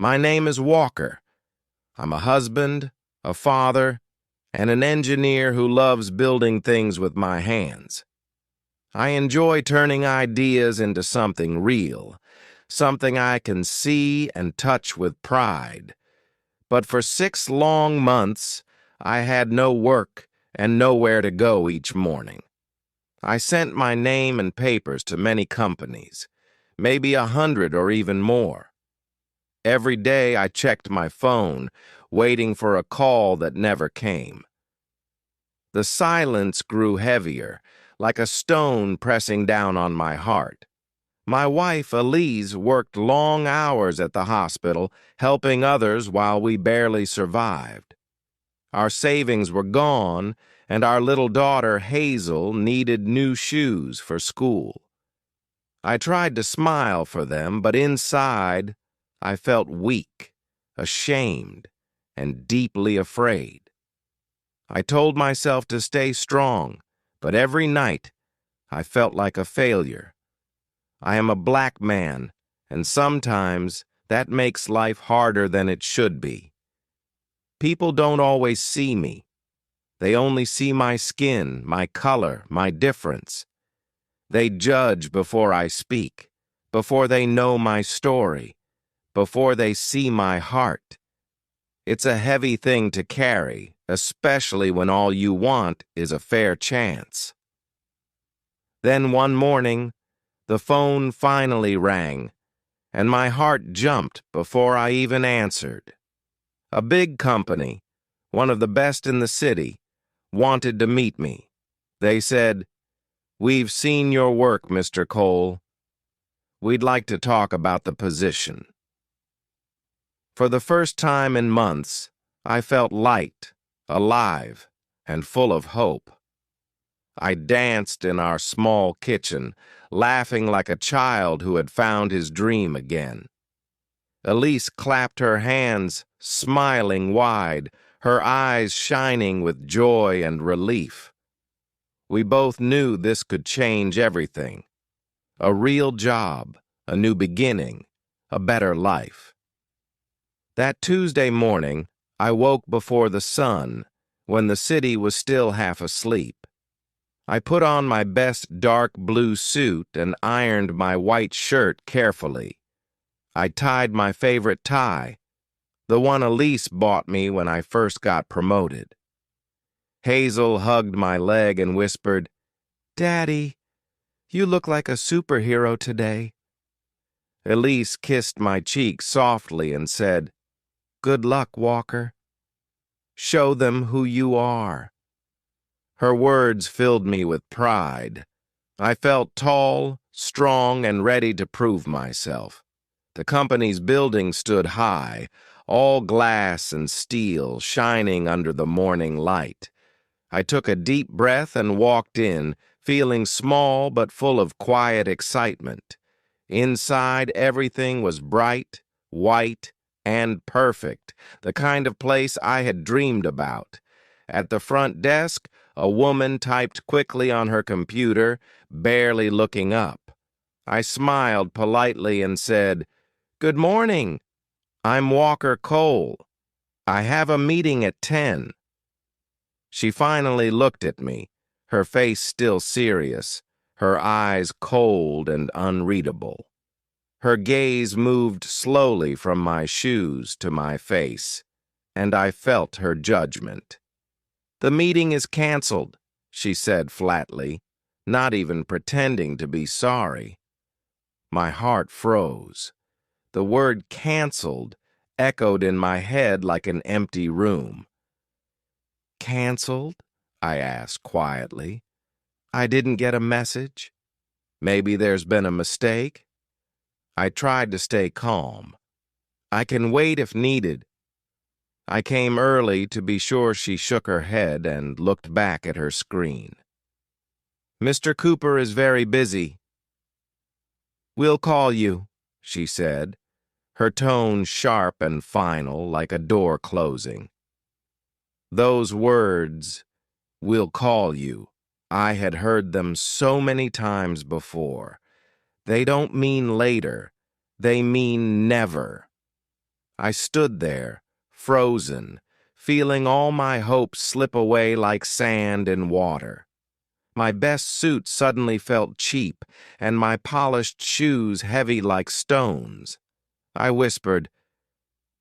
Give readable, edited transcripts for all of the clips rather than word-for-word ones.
My name is Walker. I'm a husband, a father, and an engineer who loves building things with my hands. I enjoy turning ideas into something real, something I can see and touch with pride. But for 6 long months, I had no work and nowhere to go each morning. I sent my name and papers to many companies, maybe 100 or even more. Every day I checked my phone, waiting for a call that never came. The silence grew heavier, like a stone pressing down on my heart. My wife, Elise, worked long hours at the hospital, helping others while we barely survived. Our savings were gone, and our little daughter, Hazel, needed new shoes for school. I tried to smile for them, but inside, I felt weak, ashamed, and deeply afraid. I told myself to stay strong, but every night I felt like a failure. I am a black man, and sometimes that makes life harder than it should be. People don't always see me. They only see my skin, my color, my difference. They judge before I speak, before they know my story, before they see my heart. It's a heavy thing to carry, especially when all you want is a fair chance. Then one morning, the phone finally rang, and my heart jumped before I even answered. A big company, one of the best in the city, wanted to meet me. They said, "We've seen your work, Mr. Cole. We'd like to talk about the position." For the first time in months, I felt light, alive, and full of hope. I danced in our small kitchen, laughing like a child who had found his dream again. Elise clapped her hands, smiling wide, her eyes shining with joy and relief. We both knew this could change everything. A real job, a new beginning, a better life. That Tuesday morning, I woke before the sun, when the city was still half asleep. I put on my best dark blue suit and ironed my white shirt carefully. I tied my favorite tie, the one Elise bought me when I first got promoted. Hazel hugged my leg and whispered, "Daddy, you look like a superhero today." Elise kissed my cheek softly and said, "Good luck, Walker. Show them who you are." Her words filled me with pride. I felt tall, strong, and ready to prove myself. The company's building stood high, all glass and steel shining under the morning light. I took a deep breath and walked in, feeling small but full of quiet excitement. Inside, everything was bright, white, and perfect, the kind of place I had dreamed about. At the front desk, a woman typed quickly on her computer, barely looking up. I smiled politely and said, "Good morning. I'm Walker Cole. I have a meeting at 10. She finally looked at me, her face still serious, her eyes cold and unreadable. Her gaze moved slowly from my shoes to my face, and I felt her judgment. "The meeting is canceled," she said flatly, not even pretending to be sorry. My heart froze. The word canceled echoed in my head like an empty room. "Canceled?" I asked quietly. "I didn't get a message. Maybe there's been a mistake." I tried to stay calm. "I can wait if needed." I came early to be sure she shook her head and looked back at her screen. "Mr. Cooper is very busy." "We'll call you," she said, her tone sharp and final like a door closing. Those words, "we'll call you," I had heard them so many times before. They don't mean later. They mean never. I stood there, frozen, feeling all my hopes slip away like sand in water. My best suit suddenly felt cheap, and my polished shoes heavy like stones. I whispered,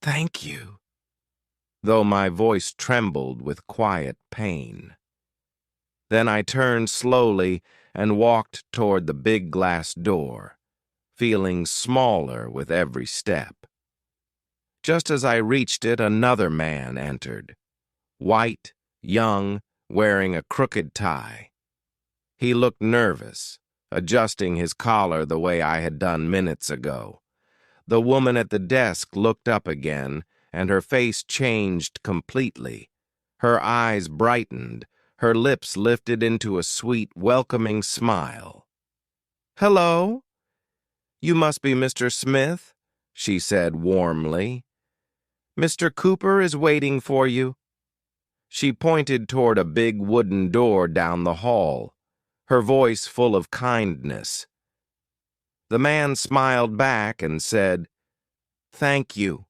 "Thank you," though my voice trembled with quiet pain. Then I turned slowly and walked toward the big glass door, feeling smaller with every step. Just as I reached it, another man entered, white, young, wearing a crooked tie. He looked nervous, adjusting his collar the way I had done minutes ago. The woman at the desk looked up again, and her face changed completely. Her eyes brightened, her lips lifted into a sweet, welcoming smile. "Hello? You must be Mr. Smith," she said warmly. "Mr. Cooper is waiting for you." She pointed toward a big wooden door down the hall, her voice full of kindness. The man smiled back and said, "Thank you,"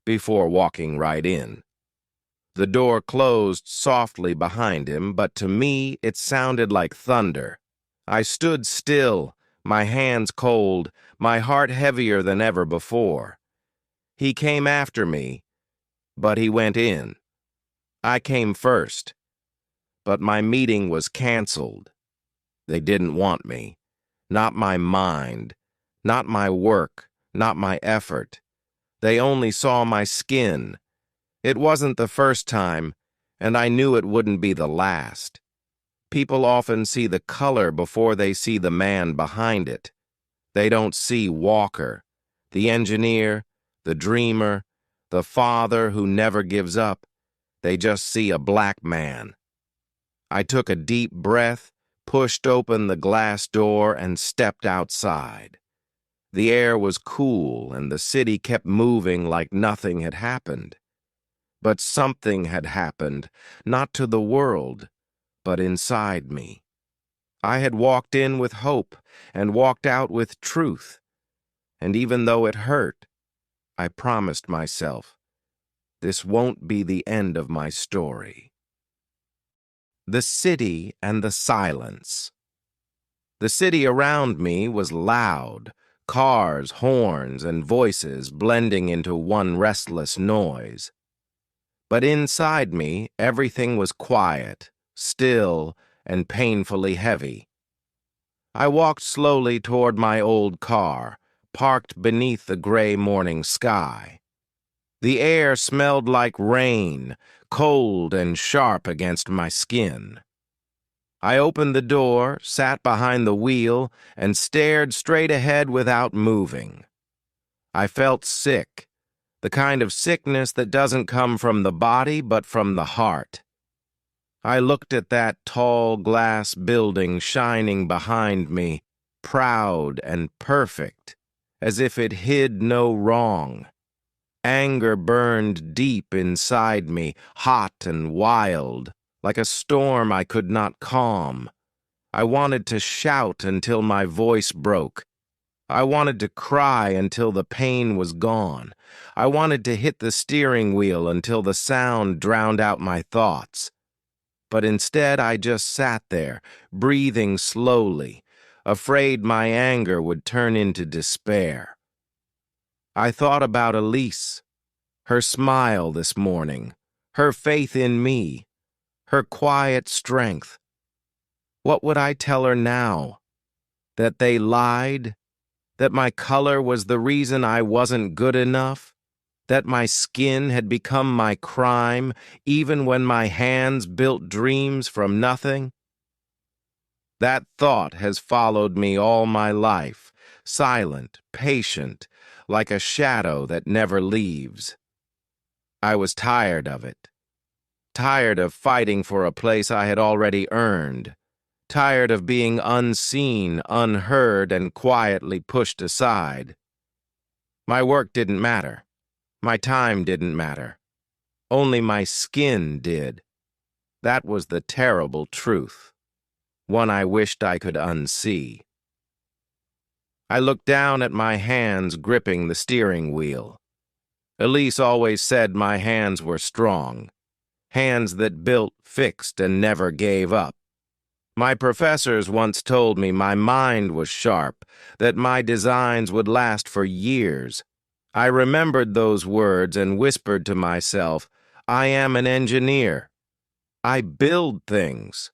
before walking right in. The door closed softly behind him, but to me it sounded like thunder. I stood still, my hands cold, my heart heavier than ever before. He came after me, but he went in. I came first, but my meeting was canceled. They didn't want me. Not my mind, not my work, not my effort. They only saw my skin. It wasn't the first time, and I knew it wouldn't be the last. People often see the color before they see the man behind it. They don't see Walker, the engineer, the dreamer, the father who never gives up. They just see a black man. I took a deep breath, pushed open the glass door, and stepped outside. The air was cool, and the city kept moving like nothing had happened. But something had happened, not to the world, but inside me. I had walked in with hope and walked out with truth. And even though it hurt, I promised myself, this won't be the end of my story. The city and the silence. The city around me was loud, cars, horns, and voices blending into one restless noise. But inside me, everything was quiet, still, and painfully heavy. I walked slowly toward my old car, parked beneath the gray morning sky. The air smelled like rain, cold and sharp against my skin. I opened the door, sat behind the wheel, and stared straight ahead without moving. I felt sick, the kind of sickness that doesn't come from the body but from the heart. I looked at that tall glass building shining behind me, proud and perfect, as if it hid no wrong. Anger burned deep inside me, hot and wild, like a storm I could not calm. I wanted to shout until my voice broke. I wanted to cry until the pain was gone. I wanted to hit the steering wheel until the sound drowned out my thoughts. But instead I just sat there, breathing slowly, afraid my anger would turn into despair. I thought about Elise, her smile this morning, her faith in me, her quiet strength. What would I tell her now? That they lied? That my color was the reason I wasn't good enough? That my skin had become my crime, even when my hands built dreams from nothing? That thought has followed me all my life, silent, patient, like a shadow that never leaves. I was tired of it. Tired of fighting for a place I had already earned. Tired of being unseen, unheard, and quietly pushed aside. My work didn't matter. My time didn't matter. Only my skin did. That was the terrible truth, one I wished I could unsee. I looked down at my hands gripping the steering wheel. Elise always said my hands were strong, hands that built, fixed, and never gave up. My professors once told me my mind was sharp, that my designs would last for years. I remembered those words and whispered to myself, I am an engineer. I build things.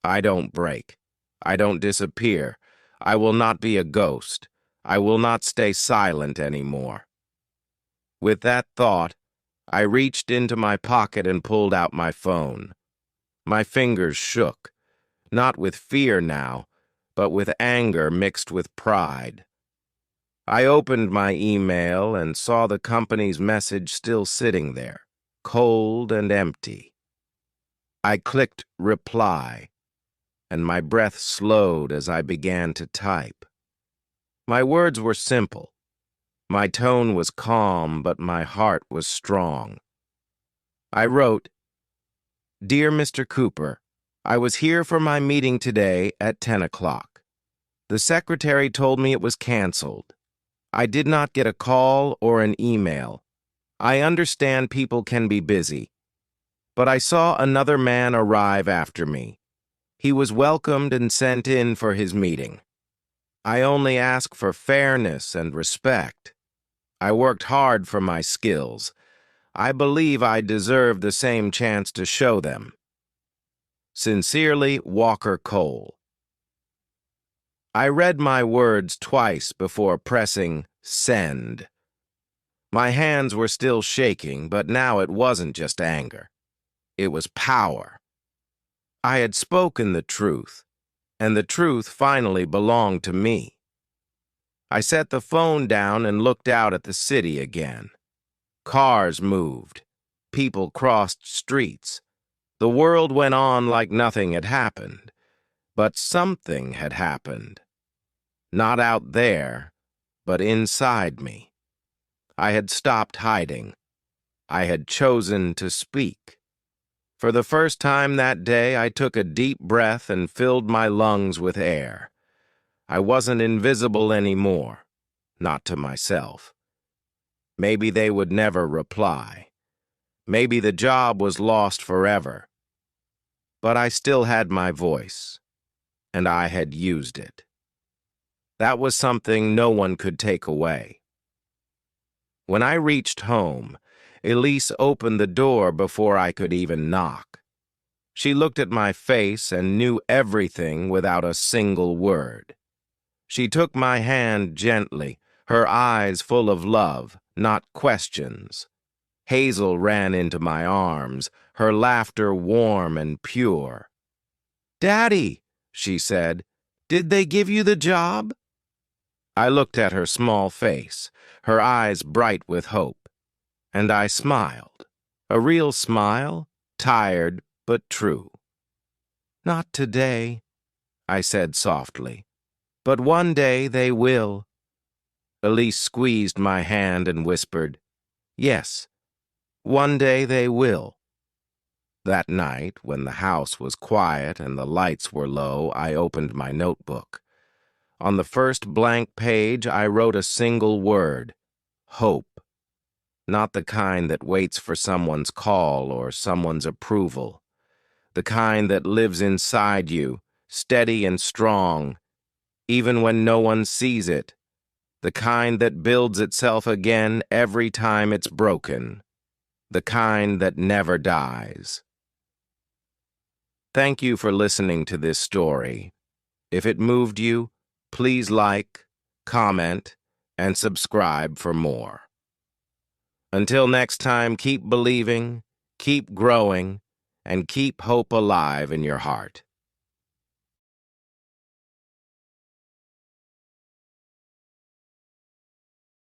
I don't break. I don't disappear. I will not be a ghost. I will not stay silent anymore. With that thought, I reached into my pocket and pulled out my phone. My fingers shook, not with fear now, but with anger mixed with pride. I opened my email and saw the company's message still sitting there, cold and empty. I clicked reply, and my breath slowed as I began to type. My words were simple. My tone was calm, but my heart was strong. I wrote, Dear Mr. Cooper, I was here for my meeting today at 10 o'clock. The secretary told me it was canceled. I did not get a call or an email. I understand people can be busy. But I saw another man arrive after me. He was welcomed and sent in for his meeting. I only ask for fairness and respect. I worked hard for my skills. I believe I deserve the same chance to show them. Sincerely, Walker Cole. I read my words twice before pressing send. My hands were still shaking, but now it wasn't just anger. It was power. I had spoken the truth, and the truth finally belonged to me. I set the phone down and looked out at the city again. Cars moved. People crossed streets. The world went on like nothing had happened. But something had happened. Not out there, but inside me. I had stopped hiding. I had chosen to speak. For the first time that day, I took a deep breath and filled my lungs with air. I wasn't invisible anymore, not to myself. Maybe they would never reply. Maybe the job was lost forever. But I still had my voice, and I had used it. That was something no one could take away. When I reached home, Elise opened the door before I could even knock. She looked at my face and knew everything without a single word. She took my hand gently, her eyes full of love, not questions. Hazel ran into my arms, her laughter warm and pure. "Daddy," she said, "did they give you the job?" I looked at her small face, her eyes bright with hope, and I smiled. A real smile, tired but true. "Not today," I said softly. "But one day they will." Elise squeezed my hand and whispered, "Yes, one day they will." That night, when the house was quiet and the lights were low, I opened my notebook. On the first blank page, I wrote a single word, hope. Not the kind that waits for someone's call or someone's approval. The kind that lives inside you, steady and strong, even when no one sees it. The kind that builds itself again every time it's broken. The kind that never dies. Thank you for listening to this story. If it moved you, please like, comment, and subscribe for more. Until next time, keep believing, keep growing, and keep hope alive in your heart.